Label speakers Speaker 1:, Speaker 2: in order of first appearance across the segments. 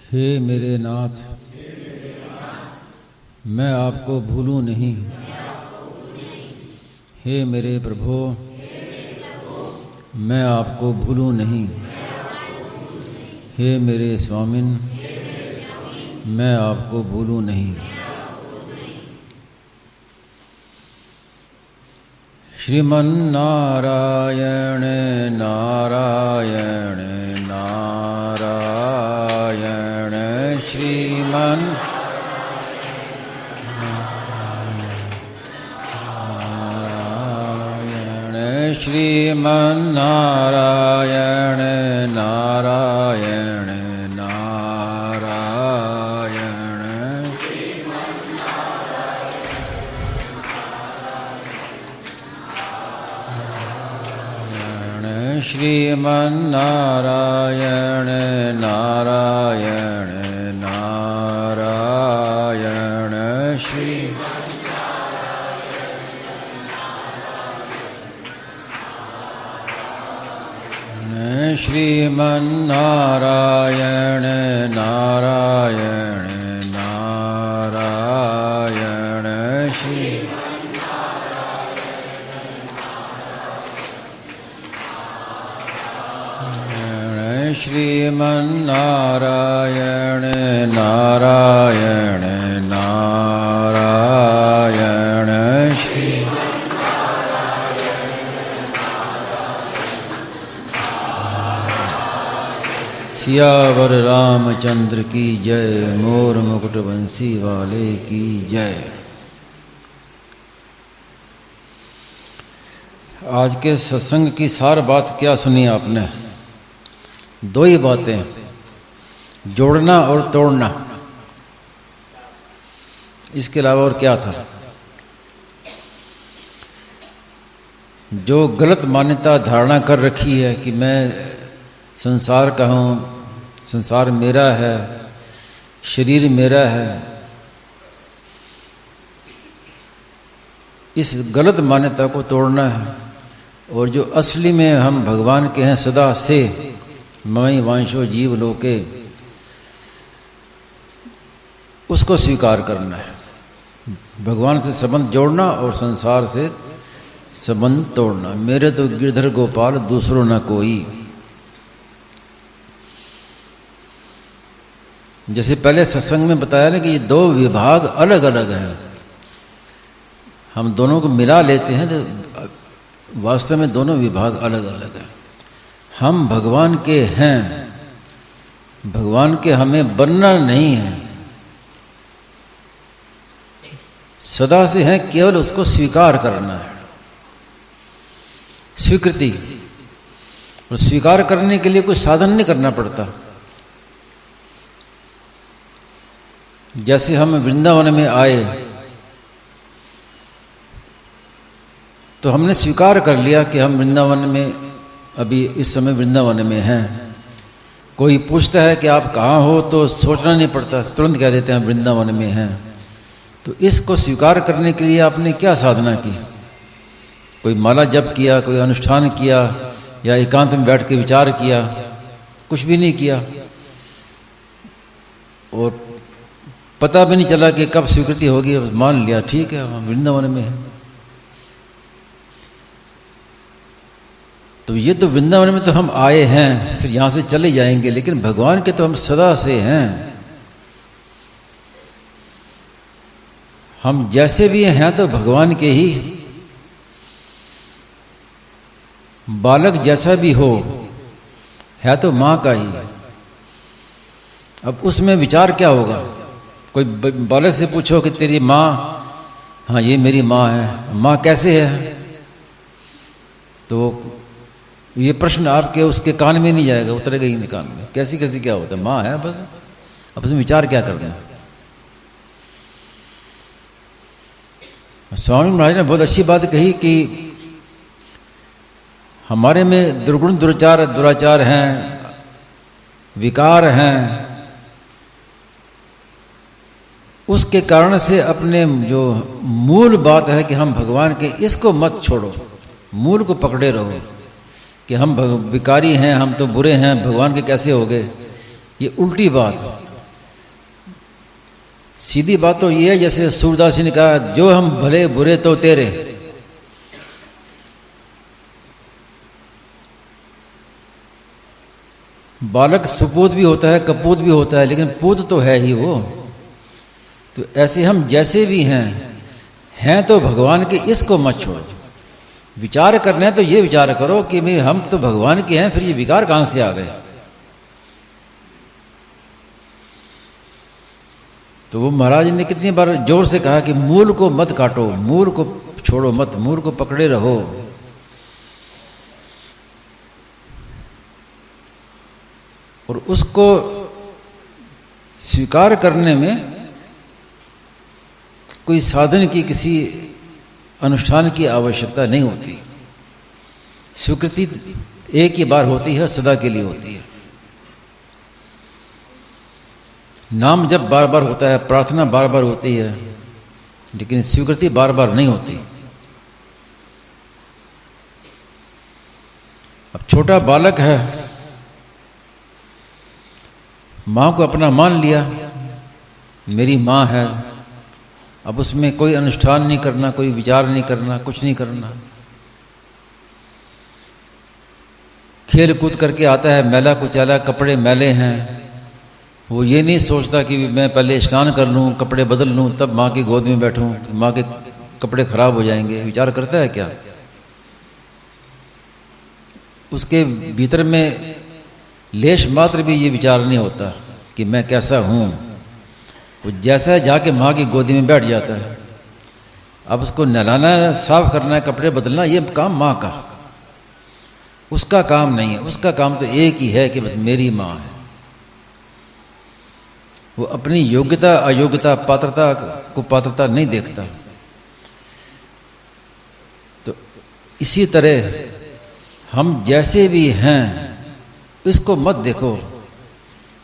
Speaker 1: हे मेरे नाथ, मैं आपको भूलूं नहीं। हे मेरे प्रभु, मैं आपको भूलूं नहीं। हे मेरे स्वामिन, मैं आपको भूलूं नहीं। श्रीमन नारायण नारायण नारायण श्रीमन नारायण श्रीमन नारायण नारायण नारायण श्रीमन नारायण नारायण नारायण श्रीमन नारायण नारायण नारायण श्रीमन नारायण नारायण नारायण सियावर रामचंद्र की जय, मोर मुकुट बंसी वाले की जय। आज के सत्संग की सार बात क्या सुनी आपने? दो ही बातें, जोड़ना और तोड़ना। इसके अलावा और क्या था? जो गलत मान्यता धारणा कर रखी है कि मैं संसार का हूँ, संसार मेरा है, शरीर मेरा है, इस गलत मान्यता को तोड़ना है। और जो असली में हम भगवान के हैं सदा से, मयि वांशो जीव लोके, उसको स्वीकार करना है। भगवान से संबंध जोड़ना और संसार से संबंध तोड़ना। मेरे तो गिरधर गोपाल दूसरों न कोई। जैसे पहले सत्संग में बताया ना कि ये दो विभाग अलग अलग हैं, हम दोनों को मिला लेते हैं तो वास्तव में दोनों विभाग अलग अलग हैं। हम भगवान के हैं, भगवान के हमें बनना नहीं है, सदा से हैं, केवल उसको स्वीकार करना है। स्वीकृति, और स्वीकार करने के लिए कोई साधन नहीं करना पड़ता। जैसे हम वृंदावन में आए तो हमने स्वीकार कर लिया कि हम वृंदावन में अभी इस समय वृंदावन में हैं। कोई पूछता है कि आप कहाँ हो तो सोचना नहीं पड़ता, तुरंत कह देते हैं वृंदावन में हैं। तो इसको स्वीकार करने के लिए आपने क्या साधना की? कोई माला जप किया, कोई अनुष्ठान किया, या एकांत में बैठ के विचार किया? कुछ भी नहीं किया। और पता भी नहीं चला कि कब स्वीकृति होगी, मान लिया ठीक है हम वृंदावन में हैं। तो ये तो वृंदावन में तो हम आए हैं, फिर यहाँ से चले जाएंगे, लेकिन भगवान के तो हम सदा से हैं। हम जैसे भी हैं तो भगवान के ही। बालक जैसा भी हो है तो माँ का ही। अब उसमें विचार क्या होगा? कोई बालक से पूछो कि तेरी माँ, हाँ ये मेरी माँ है, माँ कैसे है? तो ये प्रश्न आपके उसके कान में नहीं जाएगा, उतरेगा ही नहीं कान में। कैसी कैसी क्या होता है? माँ है बस। अब उसमें विचार क्या करना है? स्वामी महाराज ने बहुत अच्छी बात कही कि हमारे में दुर्गुण दुराचार हैं, विकार हैं, उसके कारण से अपने जो मूल बात है कि हम भगवान के, इसको मत छोड़ो, मूल को पकड़े रहो कि हम विकारी हैं, हम तो बुरे हैं, भगवान के कैसे हो गए। ये उल्टी बात। सीधी बात तो ये है, जैसे सूरदास जी ने कहा, जो हम भले बुरे तो तेरे। बालक सुपूत भी होता है, कपूत भी होता है, लेकिन पूत तो है ही वो। तो ऐसे हम जैसे भी हैं तो भगवान के, इसको मत छोड़ो। विचार करना है तो ये विचार करो कि भाई हम तो भगवान के हैं, फिर ये विकार कहां से आ गए। तो वो महाराज ने कितनी बार जोर से कहा कि मूल को मत काटो, मूल को छोड़ो मत, मूल को पकड़े रहो। और उसको स्वीकार करने में कोई साधन की, किसी अनुष्ठान की आवश्यकता नहीं होती। स्वीकृति एक ही बार होती है, सदा के लिए होती है। नाम जब बार बार होता है, प्रार्थना बार बार होती है, लेकिन स्वीकृति बार बार नहीं होती। अब छोटा बालक है, मां को अपना मान लिया, मेरी मां है। अब उसमें कोई अनुष्ठान नहीं करना, कोई विचार नहीं करना, कुछ नहीं करना। खेल कूद करके आता है, मैला कुचैला, कपड़े मैले हैं, वो ये नहीं सोचता कि मैं पहले स्नान कर लूं, कपड़े बदल लूं, तब माँ की गोद में बैठूं, माँ के कपड़े खराब हो जाएंगे। विचार करता है क्या? उसके भीतर में लेश मात्र भी ये विचार नहीं होता कि मैं कैसा हूं। वो जैसा जाके माँ की गोदी में बैठ जाता है। अब उसको नहलाना है, साफ करना है, कपड़े बदलना, ये काम माँ का, उसका काम नहीं है। उसका काम तो एक ही है कि बस मेरी माँ है। वो अपनी योग्यता अयोग्यता, पात्रता को पात्रता नहीं देखता। तो इसी तरह हम जैसे भी हैं इसको मत देखो।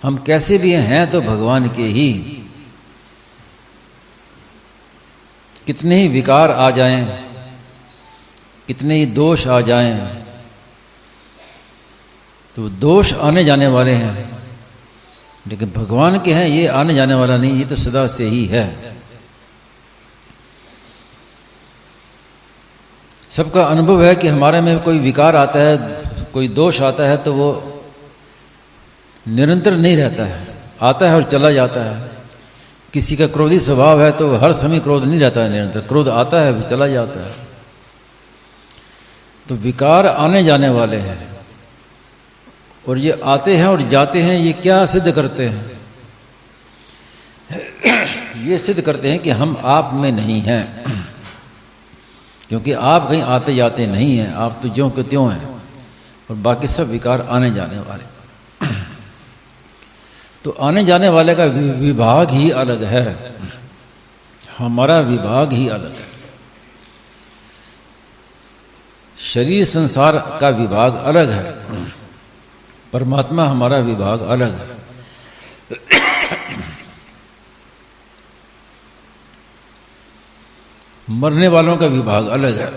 Speaker 1: हम कैसे भी हैं तो भगवान के ही। कितने ही विकार आ जाएं, कितने ही दोष आ जाएं, तो दोष आने जाने वाले हैं, लेकिन भगवान के हैं, ये आने जाने वाला नहीं, ये तो सदा से ही है। सबका अनुभव है कि हमारे में कोई विकार आता है, कोई दोष आता है, तो वो निरंतर नहीं रहता है, आता है और चला जाता है। किसी का क्रोधी स्वभाव है तो हर समय क्रोध नहीं रहता है निरंतर, क्रोध आता है फिर चला जाता है। तो विकार आने जाने वाले हैं, और ये आते हैं और जाते हैं। ये क्या सिद्ध करते हैं? ये सिद्ध करते हैं कि हम आप में नहीं हैं, क्योंकि आप कहीं आते जाते नहीं हैं, आप तो ज्यों के त्यों हैं, और बाकी सब विकार आने जाने वाले। तो आने जाने वाले का विभाग ही अलग है, हमारा विभाग ही अलग है। शरीर संसार का विभाग अलग है, परमात्मा हमारा विभाग अलग है। मरने वालों का विभाग अलग है।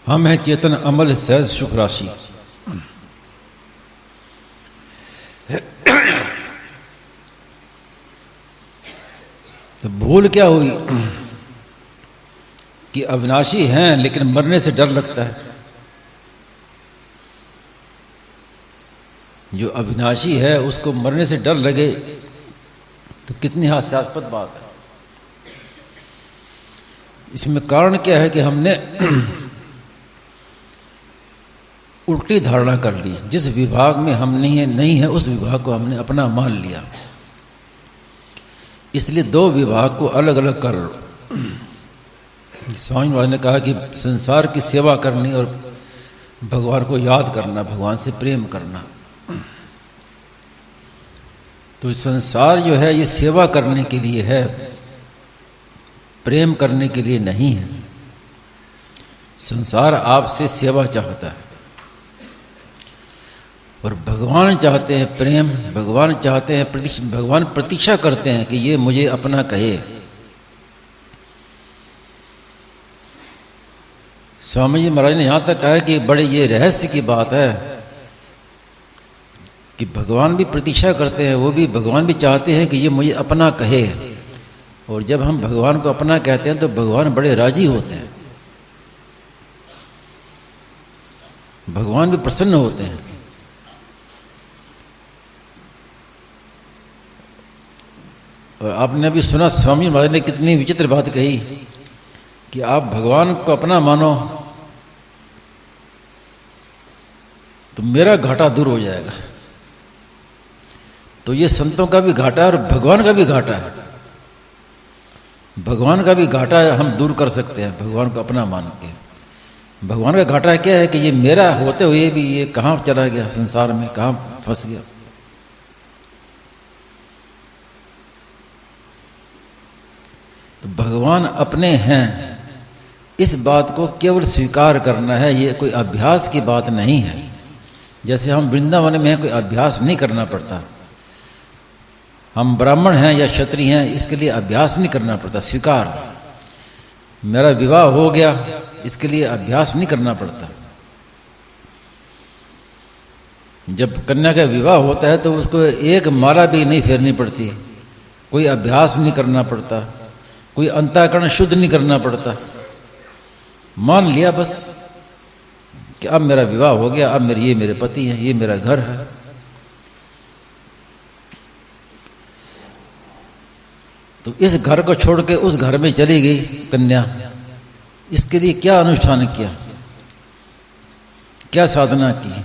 Speaker 1: हम हैं चेतन अमल सहज सुख राशि। तो भूल क्या हुई कि अविनाशी हैं, लेकिन मरने से डर लगता है। जो अविनाशी है उसको मरने से डर लगे तो कितनी हास्यास्पद बात है। इसमें कारण क्या है कि हमने उल्टी धारणा कर ली। जिस विभाग में हम नहीं है उस विभाग को हमने अपना मान लिया। इसलिए दो विभाग को अलग अलग कर लो। स्वामी महाराज ने कहा कि संसार की सेवा करनी और भगवान को याद करना, भगवान से प्रेम करना। तो संसार जो है ये सेवा करने के लिए है, प्रेम करने के लिए नहीं है। संसार आपसे सेवा चाहता है और भगवान चाहते हैं प्रेम। भगवान चाहते हैं भगवान प्रतीक्षा करते हैं कि ये मुझे अपना कहे। स्वामी जी महाराज ने यहां तक कहा कि बड़े ये रहस्य की बात है कि भगवान भी प्रतीक्षा करते हैं, वो भी भगवान भी चाहते हैं कि ये मुझे अपना कहे। और जब हम भगवान को अपना कहते हैं तो भगवान बड़े राजी होते हैं, भगवान भी प्रसन्न होते हैं। और आपने अभी सुना स्वामी महाराज ने कितनी विचित्र बात कही कि आप भगवान को अपना मानो तो मेरा घाटा दूर हो जाएगा। तो ये संतों का भी घाटा है और भगवान का भी घाटा है। भगवान का भी घाटा हम दूर कर सकते हैं भगवान को अपना मान के। भगवान का घाटा क्या है कि ये मेरा होते हुए भी ये कहाँ चला गया, संसार में कहाँ फंस गया। तो भगवान अपने हैं, इस बात को केवल स्वीकार करना है। ये कोई अभ्यास की बात नहीं है। जैसे हम वृंदावन में हैं, कोई अभ्यास नहीं करना पड़ता। हम ब्राह्मण हैं या क्षत्रिय हैं, इसके लिए अभ्यास नहीं करना पड़ता, स्वीकार। मेरा विवाह हो गया, इसके लिए अभ्यास नहीं करना पड़ता। जब कन्या का विवाह होता है तो उसको एक माला भी नहीं फेरनी पड़ती, कोई अभ्यास नहीं करना पड़ता, कोई अंतःकरण शुद्ध नहीं करना पड़ता। मान लिया बस कि अब मेरा विवाह हो गया, अब ये मेरे पति हैं, ये मेरा घर है। तो इस घर को छोड़ के उस घर में चली गई कन्या, इसके लिए क्या अनुष्ठान किया, क्या साधना की।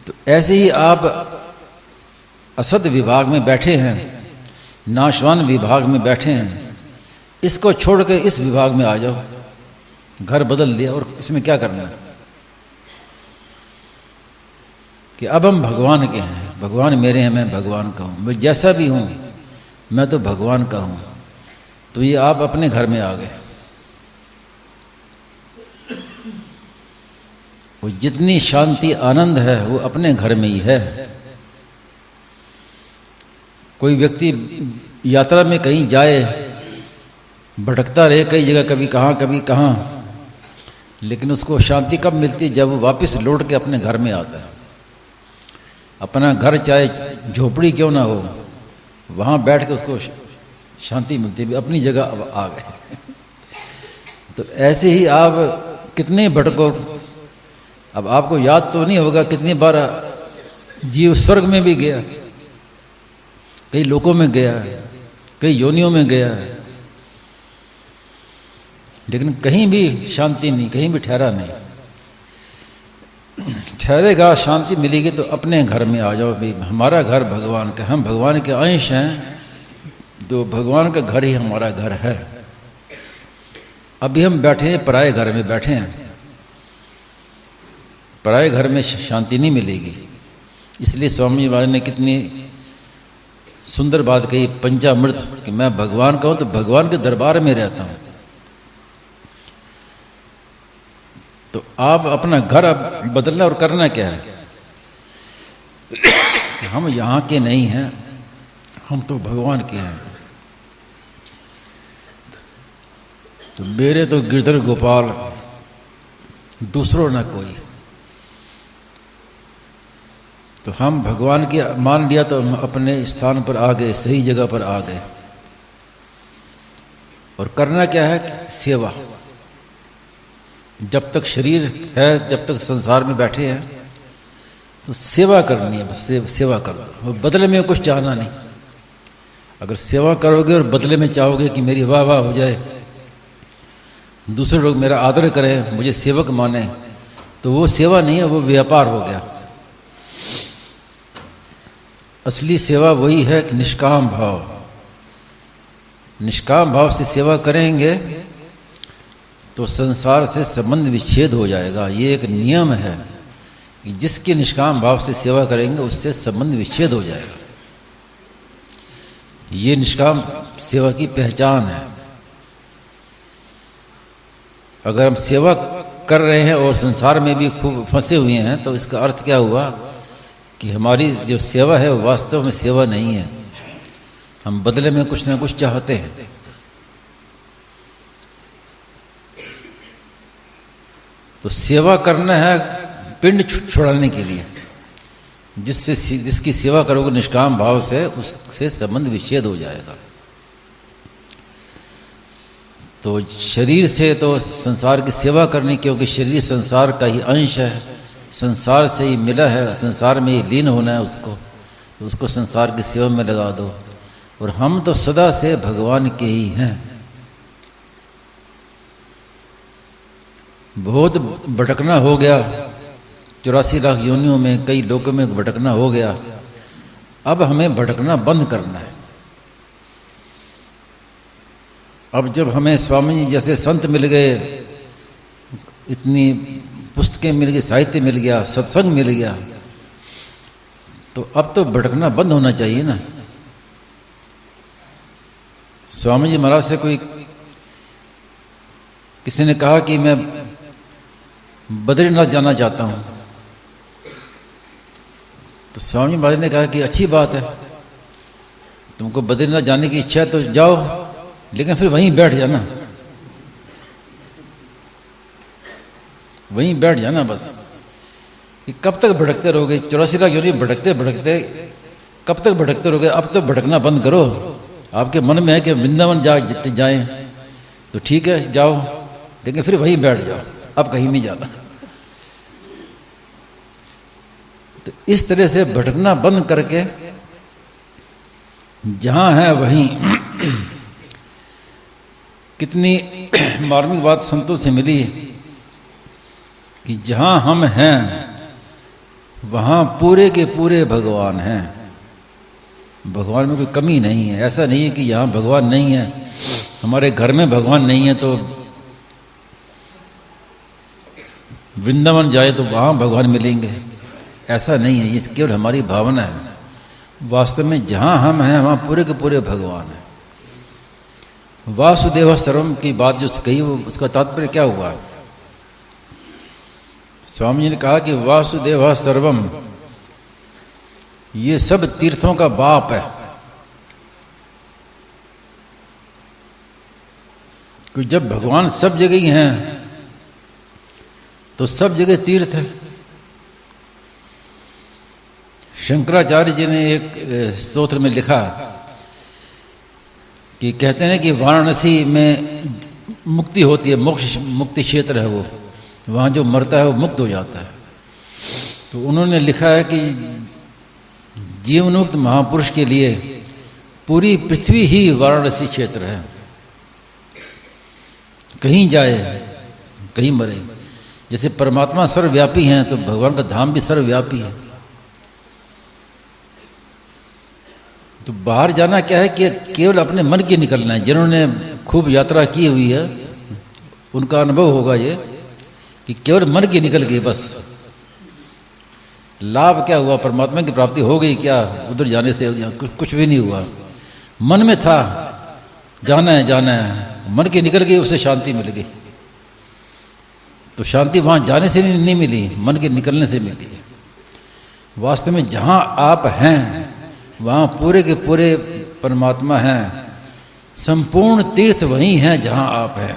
Speaker 1: तो ऐसे ही आप असद विभाग में बैठे हैं, नाशवान विभाग में बैठे हैं, इसको छोड़ के इस विभाग में आ जाओ। घर बदल दिया और इसमें क्या करना है कि अब हम भगवान के हैं, भगवान मेरे हैं, मैं भगवान का हूं, मैं जैसा भी हूं मैं तो भगवान का हूं। तो ये आप अपने घर में आ गए। वो जितनी शांति आनंद है वो अपने घर में ही है। कोई व्यक्ति यात्रा में कहीं जाए, भटकता रहे कई जगह, कभी कहाँ, लेकिन उसको शांति कब मिलती है? जब वो वापस लौट के अपने घर में आता है। अपना घर चाहे झोपड़ी क्यों ना हो, वहाँ बैठ के उसको शांति मिलती है, अपनी जगह अब आ गए। तो ऐसे ही आप कितने भटको, अब आपको याद तो नहीं होगा कितनी बार जीव स्वर्ग में भी गया, कई लोकों में गया है, कई योनियों में गया है, लेकिन कहीं भी शांति नहीं, कहीं भी ठहरा नहीं। ठहरेगा, शांति मिलेगी तो अपने घर में आ जाओ। भाई हमारा घर भगवान का, हम भगवान के अंश हैं, तो भगवान का घर ही हमारा घर है। अभी हम बैठे हैं पराये घर में बैठे हैं, पराये घर में शांति नहीं मिलेगी। इसलिए स्वामी महाराज ने कितनी सुंदर बात कही, पंचामृत, कि मैं भगवान का हूं तो भगवान के दरबार में रहता हूं। तो आप अपना घर अब बदलना और करना क्या है कि हम यहाँ के नहीं हैं, हम तो भगवान के हैं। तो मेरे तो गिरधर गोपाल, दूसरों ना कोई। तो हम भगवान की मान लिया तो हम अपने स्थान पर आ गए, सही जगह पर आ गए। और करना क्या है? सेवा। जब तक शरीर है, जब तक संसार में बैठे हैं, तो सेवा करनी है, बस सेवा कर दो। बदले में कुछ चाहना नहीं। अगर सेवा करोगे और बदले में चाहोगे कि मेरी वाह वाह हो जाए, दूसरे लोग मेरा आदर करें, मुझे सेवक माने, तो वो सेवा नहीं है, वो व्यापार हो गया। असली सेवा वही है कि निष्काम भाव। निष्काम भाव से सेवा करेंगे तो संसार से संबंध विच्छेद हो जाएगा। ये एक नियम है कि जिसके निष्काम भाव से सेवा करेंगे उससे संबंध विच्छेद हो जाएगा। ये निष्काम सेवा की पहचान है। अगर हम सेवा कर रहे हैं और संसार में भी खूब फंसे हुए हैं, तो इसका अर्थ क्या हुआ कि हमारी जो सेवा है वो वास्तव में सेवा नहीं है। हम बदले में कुछ ना कुछ चाहते हैं। तो सेवा करना है पिंड छुड़ाने के लिए, जिसकी सेवा करोगे निष्काम भाव से, उससे संबंध विच्छेद हो जाएगा। तो शरीर से तो संसार की सेवा करनी, क्योंकि शरीर संसार का ही अंश है, संसार से ही मिला है, संसार में ही लीन होना है उसको, तो उसको संसार की सेवा में लगा दो। और हम तो सदा से भगवान के ही हैं। बहुत भटकना हो गया, 84 लाख योनियों में, कई लोगों में भटकना हो गया। अब हमें भटकना बंद करना है। अब जब हमें स्वामी जी जैसे संत मिल गए, इतनी पुस्तकें मिल गई, साहित्य मिल गया, सत्संग मिल गया, तो अब तो भटकना बंद होना चाहिए ना। स्वामी जी महाराज से किसी ने कहा कि मैं बद्रीनाथ जाना चाहता हूं, तो स्वामी महाराज ने कहा कि अच्छी बात है, तुमको बद्रीनाथ जाने की इच्छा है तो जाओ, लेकिन फिर वहीं बैठ जाना, वहीं बैठ जाना बस। कि कब तक भटकते रहोगे? 84 लाख योनि भटकते भटकते कब तक भटकते रहोगे? अब तो भटकना बंद करो। आपके मन में है कि वृंदावन जाएं, तो ठीक है जाओ, लेकिन फिर वहीं बैठ जाओ, अब कहीं नहीं जाना। तो इस तरह से भटकना बंद करके जहां है वहीं कितनी मार्मिक बात संतों से मिली कि जहां हम हैं वहां पूरे के पूरे भगवान हैं। भगवान में कोई कमी नहीं है। ऐसा नहीं है कि यहां भगवान नहीं है, हमारे घर में भगवान नहीं है तो वृंदावन जाए तो वहां भगवान मिलेंगे, ऐसा नहीं है। ये केवल हमारी भावना है। वास्तव में जहां हम हैं वहां पूरे के पूरे भगवान हैं। वासुदेव सर्वम की बात जो कही, वो उसका तात्पर्य क्या हुआ? स्वामी जी ने कहा कि वासुदेव सर्वम, ये सब तीर्थों का बाप है। कि जब भगवान सब जगह ही हैं तो सब जगह तीर्थ है। शंकराचार्य जी ने एक स्तोत्र में लिखा कि कहते हैं कि वाराणसी में मुक्ति होती है, मोक्ष मुक्ति क्षेत्र है वो, वहाँ जो मरता है वो मुक्त हो जाता है। तो उन्होंने लिखा है कि जीवनमुक्त महापुरुष के लिए पूरी पृथ्वी ही वाराणसी क्षेत्र है। कहीं जाए कहीं मरे। जैसे परमात्मा सर्वव्यापी हैं तो भगवान का धाम भी सर्वव्यापी है। तो बाहर जाना क्या है कि केवल अपने मन की निकलना है। जिन्होंने खूब यात्रा की हुई है उनका अनुभव होगा ये कि केवल मन की निकल गई बस। लाभ क्या हुआ? परमात्मा की प्राप्ति हो गई क्या उधर जाने से? कुछ भी नहीं हुआ। मन में था जाना है जाना है, मन की निकल गई, उससे शांति मिल गई। तो शांति वहां जाने से नहीं मिली, मन के निकलने से मिली। वास्तव में जहां आप हैं वहां पूरे के पूरे परमात्मा हैं। संपूर्ण तीर्थ वही हैं जहां आप हैं।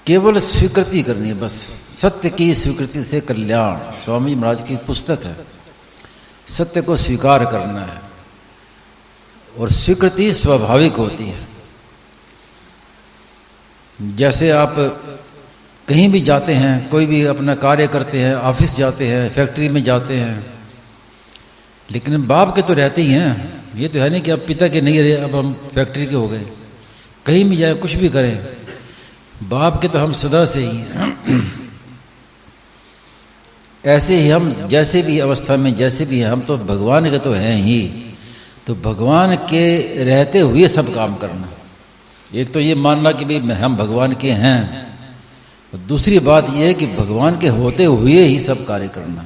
Speaker 1: केवल स्वीकृति करनी है बस। सत्य की स्वीकृति से कल्याण, स्वामी जी महाराज की पुस्तक है। सत्य को स्वीकार करना है और स्वीकृति स्वाभाविक होती है। जैसे आप कहीं भी जाते हैं, कोई भी अपना कार्य करते हैं, ऑफिस जाते हैं, फैक्ट्री में जाते हैं, लेकिन बाप के तो रहते ही हैं। ये तो है नहीं कि अब पिता के नहीं रहे, अब हम फैक्ट्री के हो गए। कहीं भी जाए कुछ भी करें, बाप के तो हम सदा से ही हैं। ऐसे ही हम जैसे भी अवस्था में जैसे भी हैं, हम तो भगवान के तो हैं ही। तो भगवान के रहते हुए सब काम करना। एक तो ये मानना कि भाई हम भगवान के हैं, और दूसरी बात यह है कि भगवान के होते हुए ही सब कार्य करना।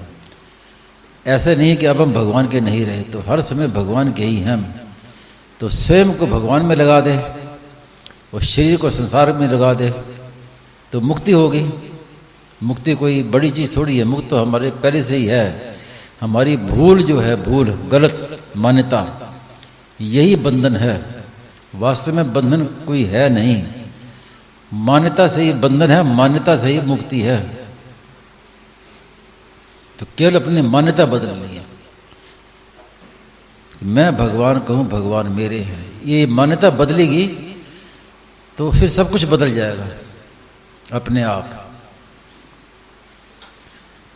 Speaker 1: ऐसा नहीं कि अब हम भगवान के नहीं रहे, तो हर समय भगवान के ही हैं। तो स्वयं को भगवान में लगा दे और शरीर को संसार में लगा दे तो मुक्ति होगी। मुक्ति कोई बड़ी चीज़ थोड़ी है। मुक्ति तो हमारे पहले से ही है। हमारी भूल जो है, भूल गलत मान्यता, यही बंधन है। वास्तव में बंधन कोई है नहीं। मान्यता से ही बंधन है, मान्यता से ही मुक्ति है। तो केवल अपनी मान्यता बदलनी है। मैं भगवान कहूं, भगवान मेरे हैं, ये मान्यता बदलेगी तो फिर सब कुछ बदल जाएगा अपने आप।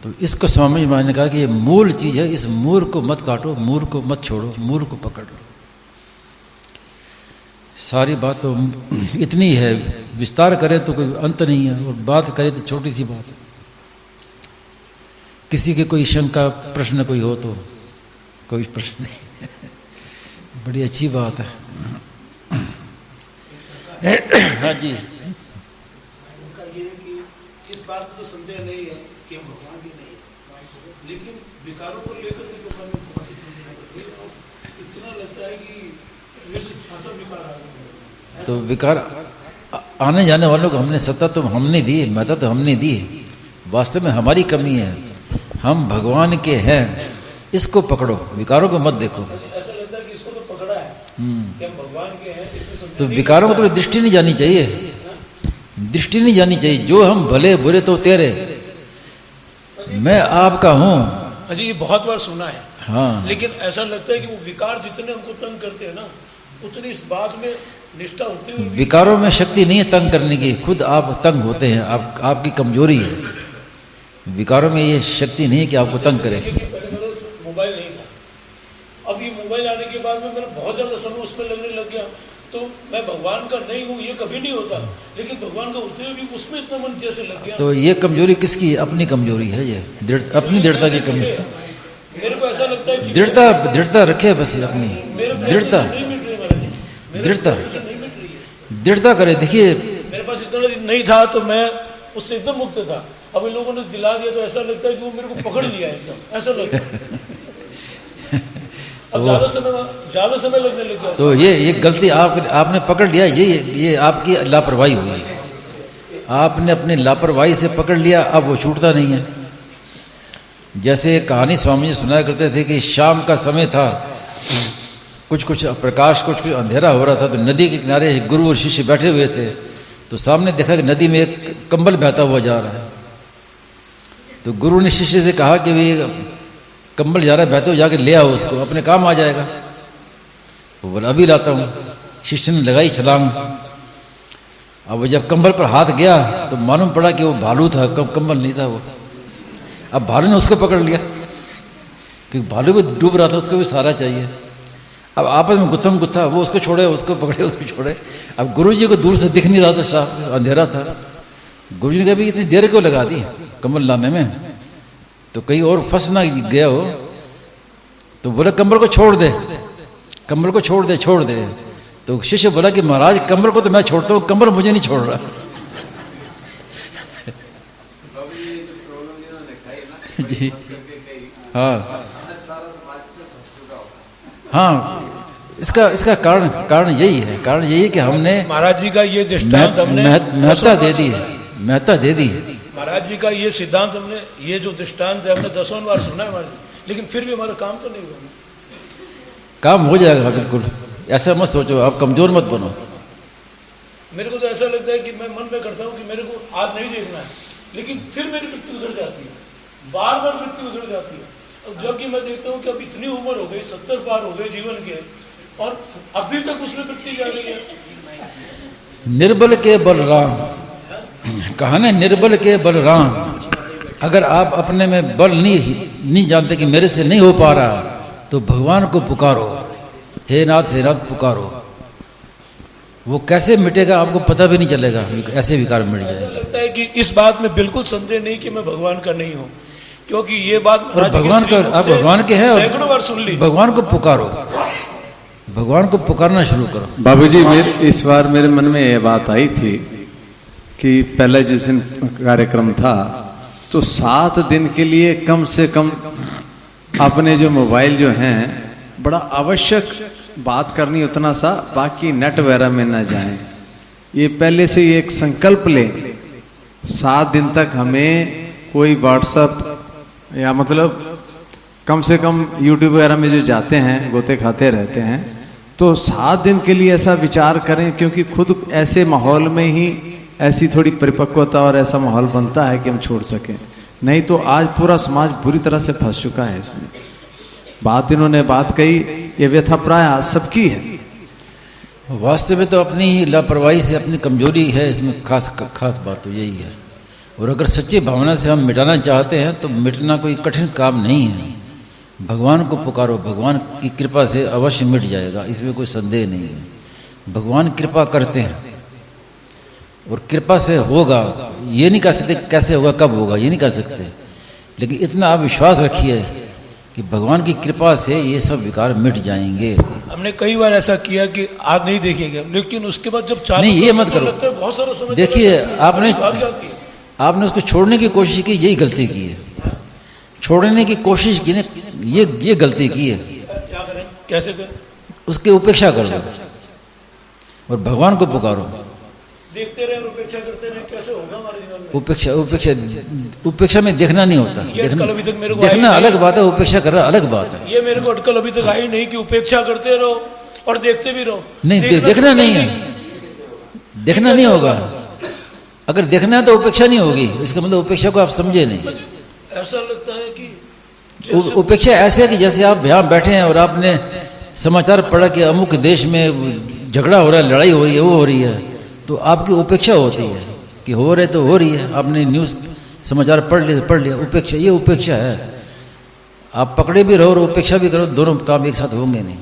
Speaker 1: तो इसको स्वामी महाराज ने कहा कि ये मूल चीज है, इस मूल को मत काटो, मूल को मत छोड़ो, मूल को पकड़ लो। सारी बात तो इतनी है, विस्तार करें तो कोई अंत नहीं है, और बात करें तो छोटी सी बात है। किसी के कोई शंका प्रश्न कोई हो तो कोई प्रश्न नहीं। बड़ी अच्छी बात है। हाँ जी।
Speaker 2: उनका ये है कि इस बात में तो संदेह नहीं है कि भगवान भी नहीं है, लेकिन विकारों को लेकर के जो मन में बहुत ही संदेह है, इतना लगता है कि विश्व छात्र विकार आ गए।
Speaker 1: तो विकार आने जाने वालों को हमने सत्ता तो हमने दी, महत्ता तो हमने दी। वास्तव में हमारी कमी है, हम भगवान के हैं, इसको पकड़ो, विकारों को मत देखो।
Speaker 2: ऐसा लगता है कि इसको तो पकड़ा है कि हम भगवान के हैं, इसमें संदेह
Speaker 1: तो विकारों को तो दृष्टि नहीं जानी चाहिए, दृष्टि नहीं जानी चाहिए। जो हम भले बुरे तो तेरे, मैं आपका हूं।
Speaker 2: अजी ये बहुत बार सुना है।
Speaker 1: हाँ,
Speaker 2: लेकिन ऐसा लगता है कि वो विकार जितने हमको तंग करते हैं ना, उतनी इस बात में निष्ठा होती हुई
Speaker 1: विकारों में शक्ति नहीं है तंग करने की, खुद आप तंग होते हैं, आपकी कमजोरी है। विकारों में ये शक्ति नहीं है कि आपको तंग करे।
Speaker 2: पहले मेरा मोबाइल नहीं था, अब ये मोबाइल आने के बाद में मेरा बहुत ज़्यादा समय उसमें लगने लग गया। तो मैं भगवान का नहीं हूँ ये कभी नहीं होता, लेकिन भगवान का होते हुए भी उसमें इतना मन जैसे लग गया।
Speaker 1: तो ये कमजोरी किसकी? अपनी कमजोरी है ये, अपनी दृढ़ता की कमी।
Speaker 2: मेरे को ऐसा लगता है कि
Speaker 1: दृढ़ता रखे बस, अपनी दृढ़ता
Speaker 2: नहीं मिट रही मेरे लिए,
Speaker 1: दृढ़ता
Speaker 2: नहीं मिट रही है।
Speaker 1: दृढ़ता करे। देखिए
Speaker 2: मेरे पास इतना नहीं था तो मैं उससे एकदम मुक्त था, अब इन लोगों ने दिला दिया तो ऐसा लगता है कि वो मेरे को पकड़ लिया एकदम, ऐसा लगता है। अब ज्यादा समय लगने लग गया।
Speaker 1: तो ये गलती आपने पकड़ लिया, ये आपकी लापरवाही हुई। आपने अपनी लापरवाही से पकड़ लिया, अब वो छूटता नहीं है। जैसे एक कहानी स्वामी जी सुनाया करते थे कि शाम का समय था, कुछ प्रकाश, कुछ अंधेरा हो रहा था। तो नदी के किनारे गुरु और शिष्य बैठे हुए थे। तो सामने देखा कि नदी में एक कंबल बहता हुआ जा रहा है। तो गुरु ने शिष्य से कहा कि भाई कंबल जा रहा है बहते हुए, जाके ले आओ उसको, अपने काम आ जाएगा। वो बोला अभी लाता हूँ। शिष्य ने लगाई छलांग। अब वो जब कंबल पर हाथ गया तो मालूम पड़ा कि वो भालू था, कंबल नहीं था वो। अब भालू ने उसको पकड़ लिया, क्योंकि भालू भी डूब रहा था, उसको भी सहारा चाहिए। अब आपस में गुत्थम गुत्था, वो उसको छोड़े, उसको पकड़े, उसको छोड़े। अब गुरुजी को दूर से दिख नहीं रहा था, साफ अंधेरा था। गुरुजी ने कहा भी इतनी देर क्यों लगा दी कंबल लाने में, तो कहीं और फंस ना गया हो। तो बोला कंबल को छोड़ दे, कंबल को छोड़ दे। तो शिष्य बोला कि महाराज कंबल को तो मैं छोड़ता हूँ, कंबल मुझे नहीं छोड़ रहा। जी हाँ, इसका कारण यही है, कि हमने
Speaker 2: महाराज जी का ये दृष्टांत हमने
Speaker 1: महत्ता दे दी।
Speaker 2: महाराज जी का ये सिद्धांत हमने, ये जो दृष्टांत है हमने 10 बार सुना है महाराज, लेकिन फिर भी हमारा काम तो नहीं हुआ।
Speaker 1: काम हो जाएगा बिल्कुल, ऐसा मत सोचो, आप कमजोर मत बनो।
Speaker 2: मेरे को तो ऐसा लगता है कि मैं मन में करता हूँ कि मेरे को आज नहीं देखना है, लेकिन फिर मेरी वृत्ति उधर जाती है, बार बार वृत्ति उधर जाती है। अब जबकि मैं देखता हूँ कि अब इतनी उम्र हो गई, 70 पार हो गए जीवन के, और अभी तक उसमें वृत्ति जा रही है।
Speaker 1: निर्बल के बलराम, कहा ना, निर्बल के बलराम। अगर आप अपने में बल नहीं जानते कि मेरे से नहीं हो पा रहा, तो भगवान को पुकारो, हे नाथ पुकारो। वो कैसे मिटेगा आपको पता भी नहीं चलेगा, ऐसे विकार मिट जाए।
Speaker 2: ऐसा लगता है कि इस बात में बिल्कुल संदेह नहीं कि मैं भगवान का नहीं हूँ, क्योंकि ये बात
Speaker 1: और भगवान का, आप भगवान के हैं,
Speaker 2: सैकड़ों बार सुन ली।
Speaker 1: भगवान को पुकारो, भगवान को पुकारना शुरू करो।
Speaker 3: बाबूजी, इस बार मेरे मन में ये बात आई थी कि पहले जिस दिन कार्यक्रम था तो 7 दिन के लिए कम से कम अपने जो मोबाइल जो हैं, बड़ा आवश्यक बात करनी उतना सा, बाकी नेट वगैरह में ना जाएं। ये पहले से ही एक संकल्प लें, 7 दिन तक हमें कोई व्हाट्सएप या मतलब कम से कम यूट्यूब वगैरह में जो जाते हैं, गोते खाते रहते हैं, तो 7 दिन के लिए ऐसा विचार करें, क्योंकि खुद ऐसे माहौल में ही ऐसी थोड़ी परिपक्वता और ऐसा माहौल बनता है कि हम छोड़ सकें। नहीं तो आज पूरा समाज बुरी तरह से फंस चुका है इसमें। बात इन्होंने बात कही, ये व्यथा प्राय सबकी है।
Speaker 1: वास्तव में तो अपनी ही लापरवाही से अपनी कमजोरी है, इसमें खास बात तो यही है। और अगर सच्ची भावना से हम मिटाना चाहते हैं तो मिटना कोई कठिन काम नहीं है। भगवान को पुकारो, भगवान की कृपा से अवश्य मिट जाएगा, इसमें कोई संदेह नहीं है। भगवान कृपा करते हैं और कृपा से होगा, ये नहीं कह सकते कैसे होगा, कब होगा, ये नहीं कह सकते, लेकिन इतना आप विश्वास रखिए कि भगवान की कृपा से ये सब विकार मिट जाएंगे।
Speaker 2: हमने कई बार ऐसा किया कि आज नहीं देखेंगे, लेकिन उसके बाद जब चालू
Speaker 1: नहीं, ये मत करो।
Speaker 2: बहुत सारा समय
Speaker 1: देखिए, आपने उसको छोड़ने की कोशिश की, यही गलती की है। छोड़ने की कोशिश की ने ये गलती की है।
Speaker 2: क्या करें, कैसे करें?
Speaker 1: उसकी उपेक्षा कर दो और भगवान को पुकारो।
Speaker 2: देखते रहे और उपेक्षा करते रहे, कैसे होगा हमारे जीवन में?
Speaker 1: उपेक्षा में देखना नहीं होता। देखना अलग बात है, उपेक्षा करना अलग बात है।
Speaker 2: ये मेरे को अटकल अभी तक आई नहीं कि उपेक्षा करते रहो और देखते भी रहो।
Speaker 1: नहीं, देखना नहीं है, देखना नहीं होगा। अगर देखना है तो उपेक्षा नहीं होगी, इसका मतलब उपेक्षा को आप समझे नहीं।
Speaker 2: ऐसा लगता है कि
Speaker 1: उपेक्षा ऐसे है कि जैसे आप यहाँ बैठे हैं और आपने समाचार पढ़ा कि अमुक देश में झगड़ा हो रहा है, लड़ाई हो रही है, वो हो रही है, तो आपकी उपेक्षा होती है कि हो रहे तो हो रही है। आपने न्यूज़ समाचार पढ़ लिया, उपेक्षा, ये उपेक्षा है। आप पकड़े भी रहो और उपेक्षा भी करो, दोनों काम एक साथ होंगे नहीं।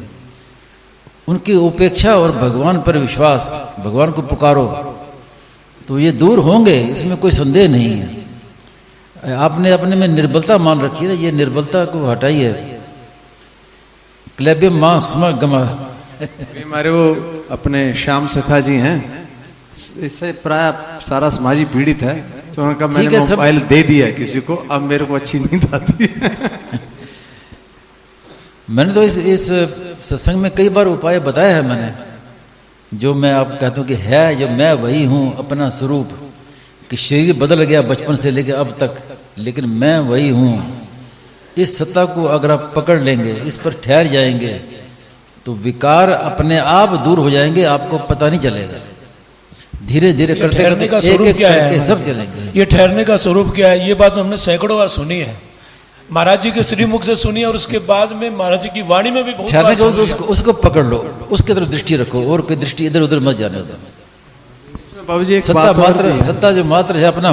Speaker 1: उनकी उपेक्षा और भगवान पर विश्वास, भगवान को पुकारो तो ये दूर होंगे, इसमें कोई संदेह नहीं है। आपने अपने में निर्बलता मान रखी है, ये निर्बलता को हटाइए। क्लेब्य मां स्म गमा।
Speaker 3: हमारे वो अपने श्याम सखा जी हैं, इससे प्राय सारा समाज ही पीड़ित है, तो उनका मैंने मोबाइल दे दिया किसी को, अब मेरे को अच्छी नींद आती है।
Speaker 1: मैंने तो इस सत्संग में कई बार उपाय बताया है मैंने, जो मैं आप कहता हूँ कि है, जो मैं वही हूँ अपना स्वरूप, कि शरीर बदल गया बचपन से लेकर अब तक, लेकिन मैं वही हूँ। इस सत्ता को अगर आप पकड़ लेंगे, इस पर ठहर जाएंगे, तो विकार अपने आप दूर हो जाएंगे, आपको पता नहीं चलेगा। धीरे धीरे करते करते एक करके सब चलेंगे।
Speaker 2: ये ठहरने का स्वरूप क्या है? ये बात हमने सैकड़ों बार सुनी है, महाराज जी के श्रीमुख से सुनी, और उसके बाद में महाराज जी की वाणी में भी बहुत
Speaker 1: ठहरने का उसको पकड़ लो, उसके तरफ दृष्टि रखो, और कोई दृष्टि इधर उधर मत जाने दो।
Speaker 3: बाबू जी,
Speaker 1: सत्ता जो मात्र है, अपना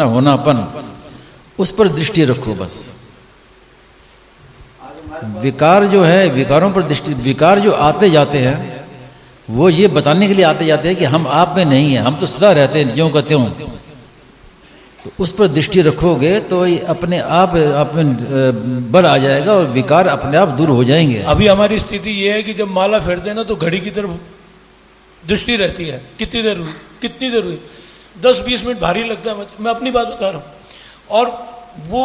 Speaker 1: होनापन, उस पर दृष्टि रखो बस। विकार जो है, विकारों पर दृष्टि, विकार जो आते जाते हैं वो ये बताने के लिए आते जाते हैं कि हम आप में नहीं है, हम तो सदा रहते हैं ज्यों का त्यों। तो उस पर दृष्टि रखोगे तो अपने आप में बल आ जाएगा और विकार अपने आप दूर हो जाएंगे।
Speaker 2: अभी हमारी स्थिति ये है कि जब माला फेरते हैं ना, तो घड़ी की तरफ दृष्टि रहती है, कितनी देर हुई, 10-20 मिनट भारी लगता है। मैं अपनी बात बता रहा हूँ। और वो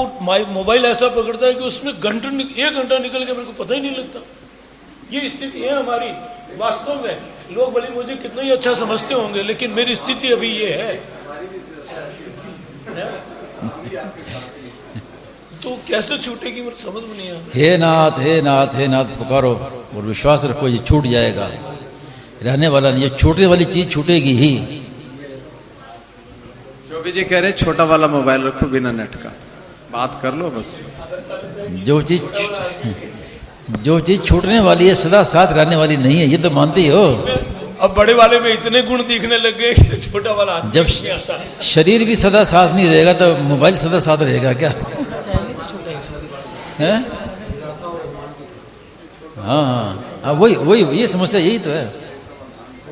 Speaker 2: मोबाइल ऐसा पकड़ता है कि उसमें 1 घंटा निकल गया, मेरे को पता ही नहीं लगता। ये स्थिति है हमारी वास्तव में। लोग भले मुझे कितना ही अच्छा समझते होंगे, लेकिन मेरी स्थिति अभी ये है। तो कैसे छूटेगी, मुझे समझ में नहीं आता।
Speaker 1: हे नाथ पुकारो और विश्वास रखो, ये छूट जाएगा, रहने वाला नहीं, ये छूटने वाली चीज छूटेगी ही।
Speaker 3: चौबे जी कह रहे छोटा वाला मोबाइल रखो, बिना नेट का बात कर लो बस। जो चीज छूटने वाली है सदा साथ रहने वाली नहीं है, ये तो मानते ही हो।
Speaker 2: अब बड़े वाले में इतने गुण दिखने लग गए कि छोटा वाला
Speaker 1: जब शरीर भी सदा साथ नहीं रहेगा तो मोबाइल सदा साथ रहेगा क्या? है? हाँ, वही ये समस्या, यही तो है,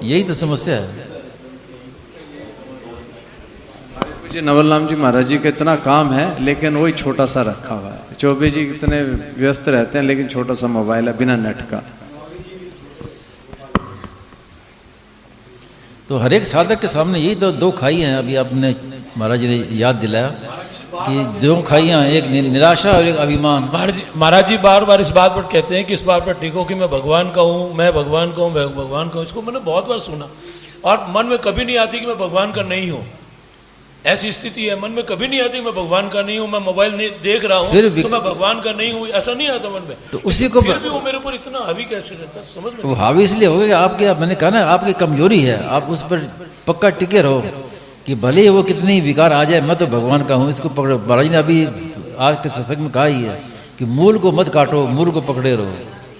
Speaker 1: यही तो समस्या है।
Speaker 3: जी नवल राम जी महाराज जी का इतना काम है, लेकिन वही छोटा सा रखा हुआ है। चौबे जी इतने व्यस्त रहते हैं, लेकिन छोटा सा मोबाइल है बिना नेट का।
Speaker 1: तो हर एक साधक के सामने यही तो 2 खाई हैं। अभी आपने महाराज जी ने याद दिलाया कि 2 खाइयां, एक निराशा और एक अभिमान।
Speaker 2: महाराज जी बार बार इस बात पर कहते हैं कि इस बात पर टिको कि मैं भगवान का हूँ, मैं भगवान का हूँ, मैं भगवान का हूँ। इसको मैंने बहुत बार सुना और मन में कभी नहीं आती कि मैं भगवान का नहीं हूँ। ऐसी स्थिति है, मन में कभी नहीं आती मैं भगवान का नहीं हूँ, मैं मोबाइल नहीं देख रहा हूँ तो मैं भगवान का नहीं हूँ, ऐसा नहीं आता मन में।
Speaker 1: तो उसी को
Speaker 2: फिर भी वो मेरे ऊपर इतना हावी कैसे रहता है, समझ में?
Speaker 1: वो हावी इसलिए हो गया कि आपके, मैंने कहा ना, आपकी कमजोरी है, आप उस पर पक्का टिके रहो कि भले ही वो कितनी विकार आ जाए, मैं तो भगवान का हूँ, इसको पकड़ो। महाराज ने अभी आज के सत्संग में कहा ही है कि मूल को मत काटो, मूल को पकड़े रहो।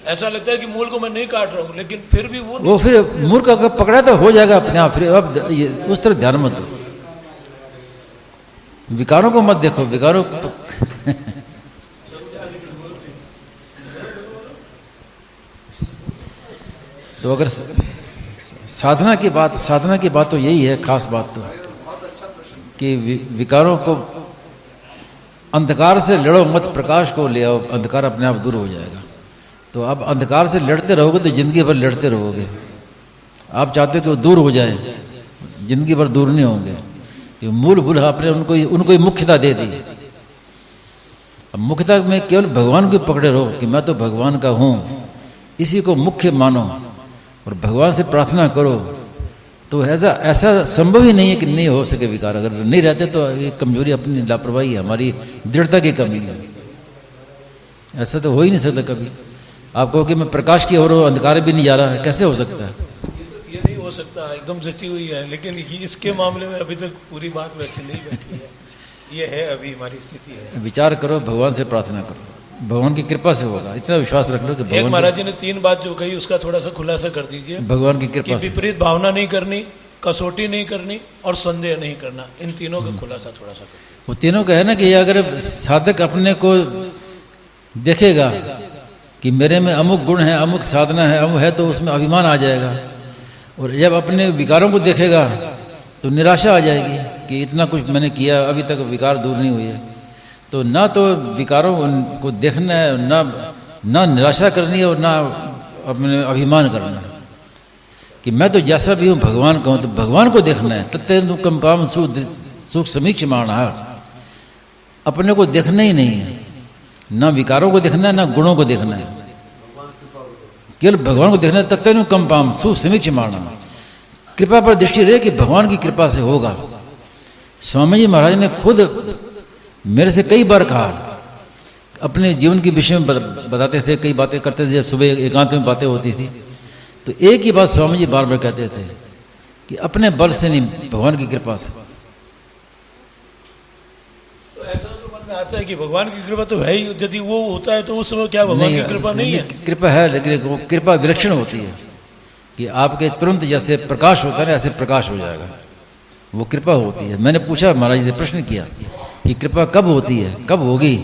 Speaker 2: ऐसा लगता है कि मूल को मैं नहीं काट रहा हूँ, लेकिन फिर भी
Speaker 1: वो फिर मूल का अगर पकड़ा तो हो जाएगा अपने आप। फिर अब उस तरह ध्यान मत दो, विकारों को मत देखो, विकारों तो अगर साधना की बात तो यही है, खास बात तो कि विकारों को, अंधकार से लड़ो मत, प्रकाश को ले आओ, अंधकार अपने आप दूर हो जाएगा। तो अब अंधकार से लड़ते रहोगे तो जिंदगी भर लड़ते रहोगे। आप चाहते हो कि वो दूर हो जाए, जिंदगी भर दूर नहीं होंगे। कि मूल आपने उनको ही मुख्यता दे दी। अब मुख्यता में केवल भगवान को पकड़े रहो कि मैं तो भगवान का हूँ, इसी को मुख्य मानो और भगवान से प्रार्थना करो। तो ऐसा संभव ही नहीं है कि नहीं हो सके विकार। अगर नहीं रहते तो ये कमजोरी अपनी लापरवाही है, हमारी दृढ़ता की कमी है। ऐसा तो हो ही नहीं सकता कभी। आप कहो कि मैं प्रकाश की ओर अंधकार भी नहीं जा रहा है, कैसे हो सकता है?
Speaker 2: ये नहीं हो सकता, एकदम जची हुई है। लेकिन इसके मामले में अभी तक पूरी बात वैसे नहीं बैठी है। ये है अभी हमारी स्थिति है।
Speaker 1: विचार करो, भगवान से प्रार्थना करो, भगवान की कृपा से होगा। इतना विश्वास रख लो कि
Speaker 2: एक महाराज जी ने 3 बात जो कही उसका थोड़ा सा खुलासा कर दीजिए।
Speaker 1: भगवान की कृपा से
Speaker 2: विपरीत भावना नहीं करनी, कसौटी नहीं करनी और संदेह नहीं करना, इन तीनों का खुलासा थोड़ा सा करो।
Speaker 1: वो तीनों का है ना कि अगर साधक अपने को देखेगा कि मेरे में अमुक गुण है, अमुक साधना है, अमुक है, तो उसमें अभिमान आ जाएगा। और जब अपने विकारों को देखेगा तो निराशा आ जाएगी कि इतना कुछ मैंने किया, अभी तक विकार दूर नहीं हुई है। तो ना तो विकारों को देखना है, ना निराशा करनी है और ना अपने अभिमान करना है कि मैं तो जैसा भी हूँ भगवान का हूँ। तो भगवान को देखना है। तत्व कंपाम सुख समीक्ष माना, अपने को देखना ही नहीं है, ना विकारों को देखना है, ना गुणों को देखना है, केवल भगवान को देखना है। तत्व कंपाम सुख समीक्ष माना, कृपा पर दृष्टि रहे कि भगवान की कृपा से होगा। स्वामी जी महाराज ने खुद मेरे से कई बार कहा, अपने जीवन के विषय में बताते थे, कई बातें करते थे। जब सुबह एकांत में बातें होती थी तो एक ही बात स्वामी जी बार बार कहते थे कि अपने बल से नहीं, भगवान की कृपा से।
Speaker 2: तो ऐसा तो मन में आता है कि भगवान की कृपा तो है ही, यदि वो होता है तो उस समय क्या भगवान की कृपा नहीं है?
Speaker 1: कृपा है, लेकिन वो कृपा विलक्षण होती है कि आपके तुरंत जैसे प्रकाश होता है ना, ऐसे प्रकाश हो जाएगा, वो कृपा होती है। मैंने पूछा महाराज जी से, प्रश्न किया कि कृपा कब होती है, कब होगी?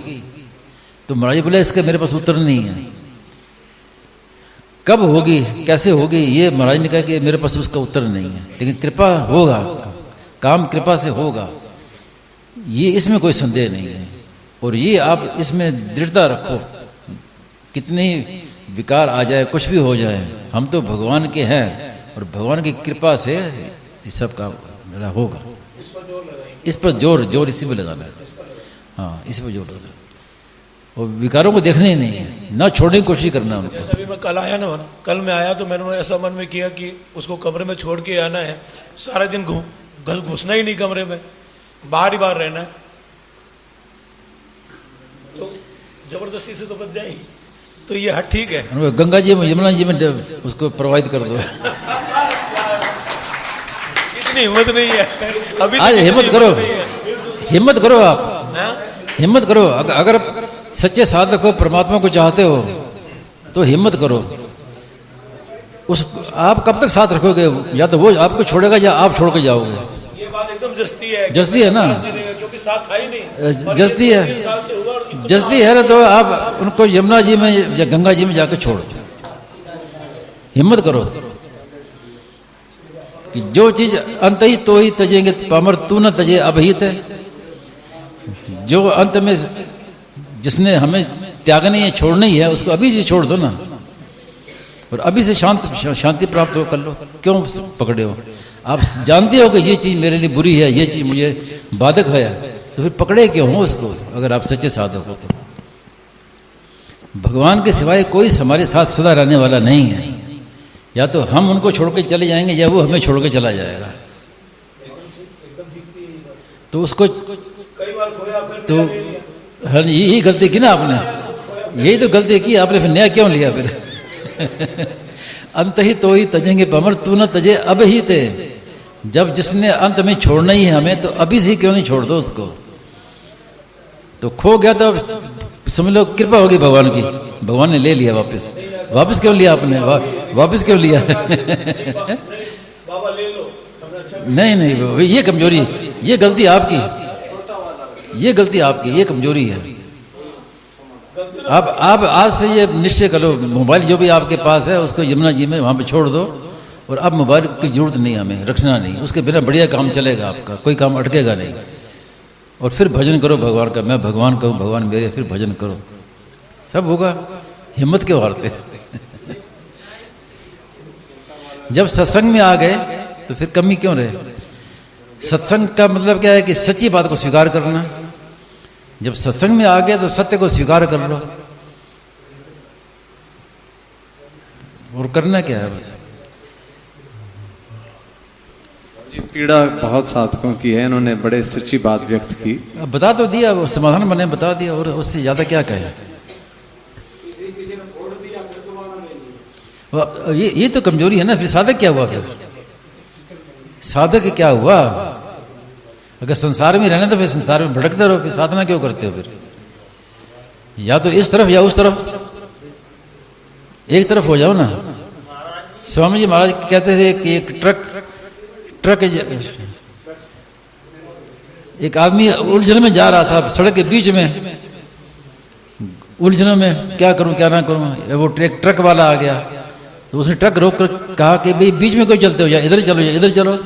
Speaker 1: तो महाराज जी बोले इसका मेरे पास उत्तर नहीं है। कब होगी, कैसे होगी, ये महाराज ने कहा कि मेरे पास उसका उत्तर नहीं है, लेकिन कृपा होगा, काम कृपा से होगा, ये इसमें कोई संदेह नहीं है। और ये आप इसमें दृढ़ता रखो, कितनी विकार आ जाए, कुछ भी हो जाए, हम तो भगवान के हैं और भगवान की कृपा से इस सब काम मेरा होगा। इस पर जोर इसी पे लगाना है। हाँ, इसी पर जोर लगाना है और विकारों को देखना ही नहीं है, ना छोड़ने की कोशिश करना उनको।
Speaker 2: जैसा भी मैं कल आया ना, कल मैं आया तो मैंने ऐसा मन में किया कि उसको कमरे में छोड़ के आना है, सारा दिन घुसना ही नहीं कमरे में, बाहर ही बाहर रहना है। तो जबरदस्ती से तो बच जाए, तो ये हट ठीक है।
Speaker 1: गंगा जी में, यमुना जी में उसको प्रोवाइड कर दो।
Speaker 2: इतनी हिम्मत नहीं है अभी।
Speaker 1: आज हिम्मत करो आप, हिम्मत करो। अगर सच्चे साधक हो, परमात्मा को चाहते हो तो हिम्मत करो। आप कब तक साथ रखोगे? या तो वो आपको छोड़ेगा या आप छोड़ के जाओगे।
Speaker 2: ये बात एकदम
Speaker 1: जस्ती है ना,
Speaker 2: क्योंकि साथ था ही नहीं।
Speaker 1: जस्ती है ना, तो आप उनको यमुना जी में या गंगा जी में जाकर छोड़ दो। हिम्मत करो कि जो चीज अंत ही तो ही तजेंगे, पामर तू न तजे अभहित है। जो अंत में जिसने हमें त्यागनी है, छोड़नी है, उसको अभी से छोड़ दो ना, और अभी से शांति प्राप्त हो कर लो। क्यों पकड़े हो? आप जानते हो कि ये चीज मेरे लिए बुरी है, ये चीज मुझे बाधक है, तो फिर पकड़े क्यों हो उसको? अगर आप सच्चे साधक हो तो भगवान के सिवाय कोई हमारे साथ सदा रहने वाला नहीं है। या तो हम उनको छोड़ के चले जाएंगे या वो हमें छोड़ के चला जाएगा। तो उसको
Speaker 2: कई बार खोया फिर
Speaker 1: तो
Speaker 2: नया ले लिया।
Speaker 1: हर यही गलती की ना आपने, यही तो गलती की आपने, फिर नया क्यों लिया फिर? अंत ही तो ही तजेंगे पमर तू न तजे अब ही ते। जब जिसने अंत में छोड़ना ही है हमें, तो अभी से क्यों नहीं छोड़ दो उसको? तो खो गया तो समझ लो कृपा होगी भगवान की, भगवान ने ले लिया वापस। वापस क्यों लिया आपने? वापस क्यों लिया?
Speaker 2: बाबा ले लो अपना अच्छा।
Speaker 1: नहीं नहीं, ये कमजोरी, ये गलती आपकी, ये गलती आपकी, ये कमजोरी है। आप आज से ये निश्चय करो, मोबाइल जो भी आपके पास है उसको यमुना जी में वहाँ पे छोड़ दो, और अब मोबाइल की जरूरत नहीं, हमें रखना नहीं। उसके बिना बढ़िया काम चलेगा आपका, कोई काम अटकेगा नहीं। और फिर भजन करो भगवान का, मैं भगवान कहूँ भगवान मेरे, फिर भजन करो, सब होगा। हिम्मत क्यों हारते? जब सत्संग में आ गए तो फिर कमी क्यों रहे? सत्संग का मतलब क्या है कि सच्ची बात को स्वीकार करना। जब सत्संग में आ गए तो सत्य को स्वीकार कर लो, और करना क्या है बस।
Speaker 3: पीड़ा बहुत साधकों की है, इन्होंने बड़े सच्ची बात व्यक्त की।
Speaker 1: अब बता तो दिया, वो समाधान बने बता दिया, और उससे ज्यादा क्या कहे? ये तो कमजोरी है ना। फिर साधक क्या हुआ? फिर साधक क्या हुआ? अगर संसार में रहना तो फिर संसार में भटकते रहो, फिर साधना क्यों करते हो? फिर या तो इस तरफ या उस तरफ, एक तरफ हो जाओ ना। स्वामी जी महाराज कहते थे कि एक ट्रक एक आदमी उलझन में जा रहा था, सड़क के बीच में उलझनों में, क्या करूं क्या ना करूं। वो ट्रक वाला आ गया, तो उसने ट्रक रोक कर कहा कि भाई बीच में क्यों चलते हो, या इधर चलो या इधर चलो।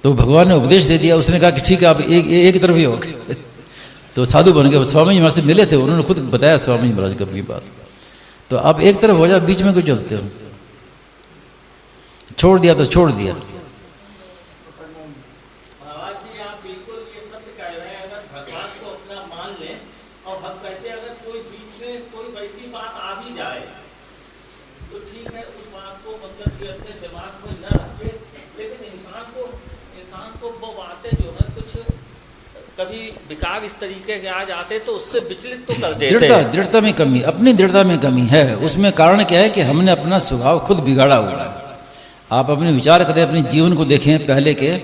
Speaker 1: तो भगवान ने उपदेश दे दिया, उसने कहा कि ठीक है आप एक तरफ ही हो। तो साधु बन गए। स्वामी जी महाराज से मिले थे, उन्होंने खुद बताया स्वामी जी महाराज को अपनी बात। तो आप एक तरफ हो जाओ, बीच में क्यों चलते हो? छोड़ दिया तो छोड़ दिया।
Speaker 4: कभी विकार इस तरीके के आ जाते तो उससे विचलित तो कर देते हैं।
Speaker 1: दृढ़ता में कमी, अपनी दृढ़ता में कमी है। उसमें कारण क्या है कि हमने अपना स्वभाव खुद बिगाड़ा हुआ है। आप अपने विचार करें, अपने जीवन को देखें पहले के,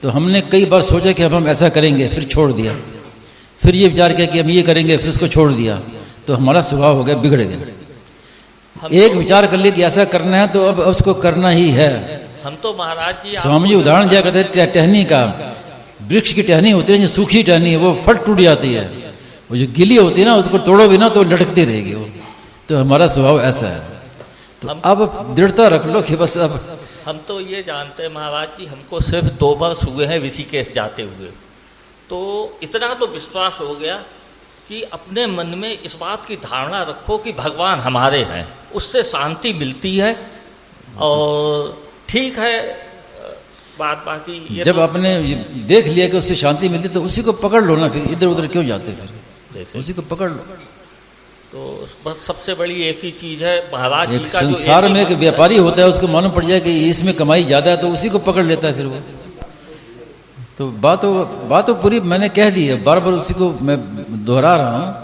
Speaker 1: तो हमने कई बार सोचा कि अब हम ऐसा करेंगे, फिर छोड़ दिया। फिर ये विचार किया कि हम ये करेंगे, फिर उसको छोड़ दिया। तो हमारा स्वभाव हो गया, बिगड़ गया। एक विचार कर लिया कि ऐसा करना है, तो अब उसको करना ही है।
Speaker 4: हम तो महाराज जी,
Speaker 1: स्वामी जी उदाहरण दिया करते टहनी का। वृक्ष की टहनी होती है, जो सूखी टहनी है वो फट टूट जाती है, वो जो गिली होती है ना उसको तोड़ो भी ना तो लटकती रहेगी वो। तो हमारा स्वभाव ऐसा है। तो अब दृढ़ता रख लो कि बस अब
Speaker 4: हम तो ये जानते हैं महाराज जी, हमको सिर्फ 2 वर्ष हुए हैं ऋषिकेश जाते हुए, तो इतना तो विश्वास हो गया कि अपने मन में इस बात की धारणा रखो कि भगवान हमारे हैं, उससे शांति मिलती है। और ठीक है बात, बाकी
Speaker 1: जब आपने देख लिया कि उससे शांति मिलती तो उसी को पकड़ लो ना, फिर इधर उधर क्यों जाते? फिर उसी को पकड़ लो।
Speaker 4: तो बस सबसे बड़ी एक ही चीज है महाराज जी का,
Speaker 1: संसार में एक व्यापारी होता है, उसको मालूम पड़ जाए कि इसमें कमाई ज्यादा है, तो उसी को पकड़ लेता है फिर वो। तो बात तो पूरी मैंने कह दी है, बार बार उसी को मैं दोहरा रहा हूँ।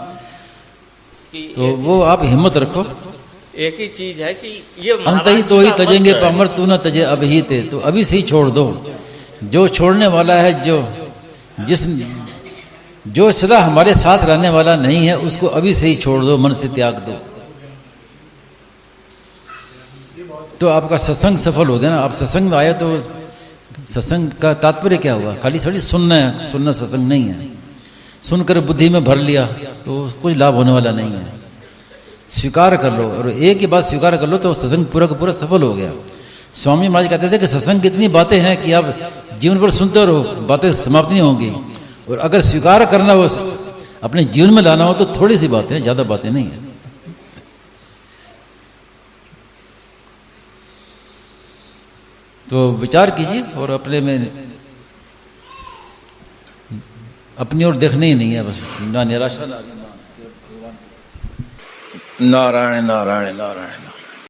Speaker 1: तो वो आप हिम्मत रखो।
Speaker 4: एक ही चीज है कि ये
Speaker 1: अंत ही तो ही तजेंगे पमर तू न तजे अब ही ते। तो अभी से ही छोड़ दो। जो छोड़ने वाला है, जो सदा हमारे साथ रहने वाला नहीं है, उसको अभी से ही छोड़ दो, मन से त्याग दो। तो आपका सत्संग सफल हो गया ना। आप सत्संग में आए तो सत्संग का तात्पर्य क्या हुआ? खाली थोड़ी सुनना है, सुनना सत्संग नहीं है। सुनकर बुद्धि में भर लिया तो कोई लाभ होने वाला नहीं है। स्वीकार कर लो, और एक ही बात स्वीकार कर लो तो सत्संग पूरा का पूरा सफल हो गया। स्वामी महाराज कहते थे कि सत्संग की इतनी बातें हैं कि आप जीवन भर सुनते रहो, बातें समाप्त नहीं होंगी। और अगर स्वीकार करना हो, अपने जीवन में लाना हो, तो थोड़ी सी बातें हैं, ज्यादा बातें नहीं है। तो विचार कीजिए, और अपनी ओर देखना ही नहीं है बस। ना निराशा, ना नारायण नारायण नारायण।